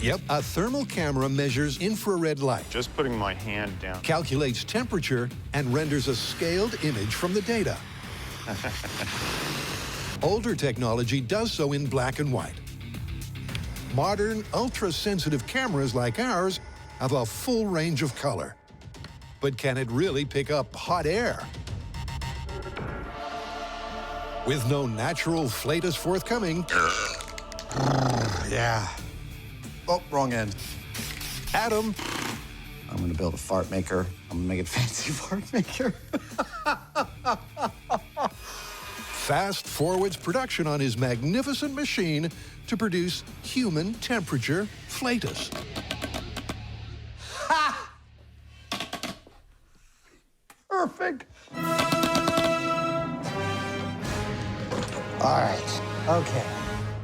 Yep, a thermal camera measures infrared light, Just putting my hand down. calculates temperature, and renders a scaled image from the data. Older technology does so in black and white. Modern, ultra-sensitive cameras like ours have a full range of color. But can it really pick up hot air? With no natural flatus forthcoming, Yeah. Oh, wrong end. Adam I'm gonna build a fart maker. I'm gonna make it fancy fart maker. fast forwards production on his magnificent machine to produce human temperature flatus. Perfect. All right, okay.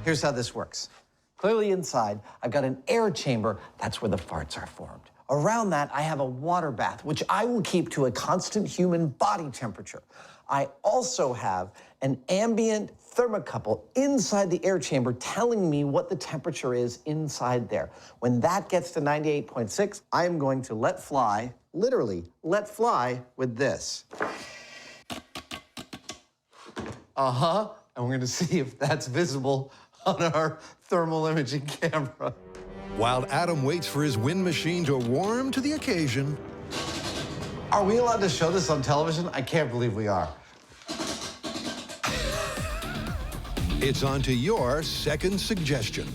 Here's how this works. Clearly inside, I've got an air chamber. That's where the farts are formed. Around that, I have a water bath, which I will keep to a constant human body temperature. I also have an ambient thermocouple inside the air chamber telling me what the temperature is inside there. When that gets to 98.6, I am going to let fly, literally let fly with this. And we're gonna see if that's visible on our thermal imaging camera. While Adam waits for his wind machine to warm to the occasion, Are we allowed to show this on television? I can't believe we are. it's on to your second suggestion.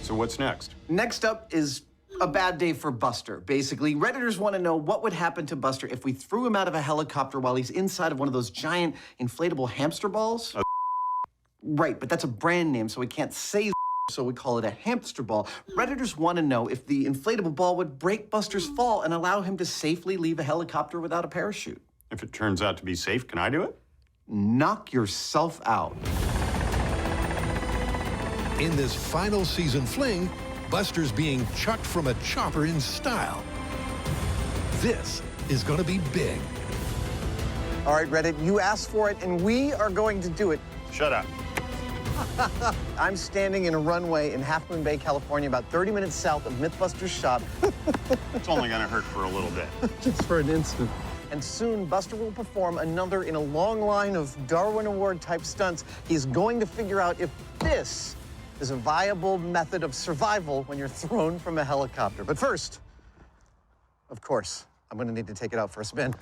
So what's next? Next up is a bad day for Buster. Basically, Redditors want to know what would happen to Buster if we threw him out of a helicopter while he's inside of one of those giant inflatable hamster balls. Right, but that's a brand name, so we can't say so we call it a hamster ball. Redditors want to know if the inflatable ball would break Buster's fall and allow him to safely leave a helicopter without a parachute. If it turns out to be safe, can I do it? Knock yourself out. In this final season fling, Buster's being chucked from a chopper in style. This is going to be big. All right, Reddit, you asked for it, and we are going to do it. Shut up. I'm standing in a runway in Half Moon Bay, California, about 30 minutes south of Mythbusters shop. It's only gonna hurt for a little bit. Just for an instant. And soon, Buster will perform another in a long line of Darwin Award-type stunts. He's going to figure out if this is a viable method of survival when you're thrown from a helicopter. But first, of course, I'm gonna need to take it out for a spin.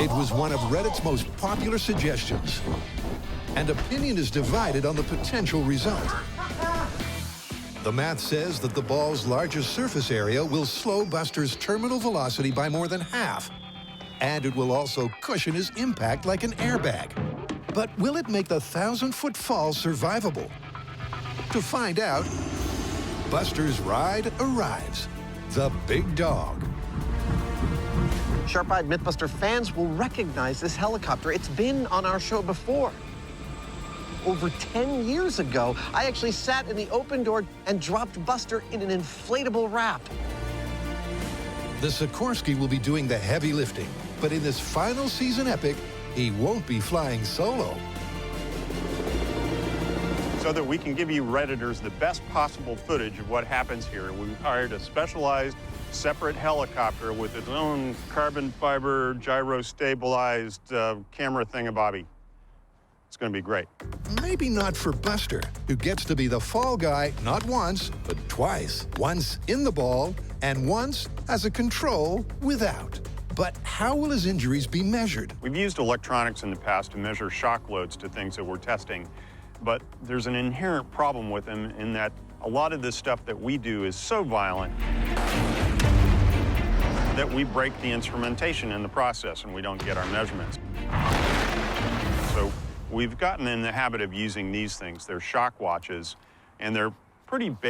It was one of Reddit's most popular suggestions, and opinion is divided on the potential result. The math says that the ball's largest surface area will slow Buster's terminal velocity by more than half, and it will also cushion his impact like an airbag. But will it make the 1,000-foot fall survivable? To find out, Buster's ride arrives. The big dog. Sharp-eyed Mythbuster fans will recognize this helicopter. It's been on our show before. Over 10 years ago, I actually sat in the open door and dropped Buster in an inflatable wrap. The Sikorsky will be doing the heavy lifting, but in this final season epic, he won't be flying solo. So that we can give you Redditors the best possible footage of what happens here, we've hired a specialized separate helicopter with its own carbon fiber, gyro-stabilized camera thingamabobby. It's going to be great. Maybe not for Buster, who gets to be the fall guy not once, but twice. Once in the ball, and once as a control without. But how will his injuries be measured? We've used electronics in the past to measure shock loads to things that we're testing, but there's an inherent problem with them in that a lot of this stuff that we do is so violent that we break the instrumentation in the process and we don't get our measurements. So we've gotten in the habit of using these things. They're shock watches, and they're pretty basic.